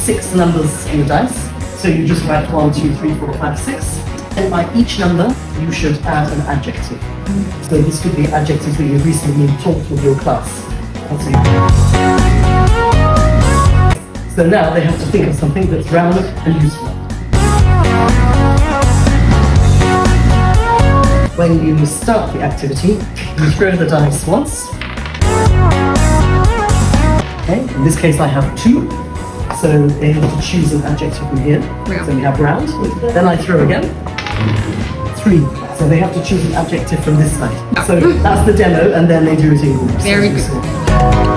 6 numbers on the dice. So you just write 1, 2, 3, 4, 5, 6. And by each number, you should add an adjective. So this could be adjectives that you've recently taught with your class. So now they have to think of something that's round and useful. When you start the activity, you throw the dice once. Okay, in this case I have 2. So they have to choose an adjective from here. So we have round. Then I throw again. 3. So they have to choose an adjective from this side. So that's the demo, and then they do it in groups. Very good.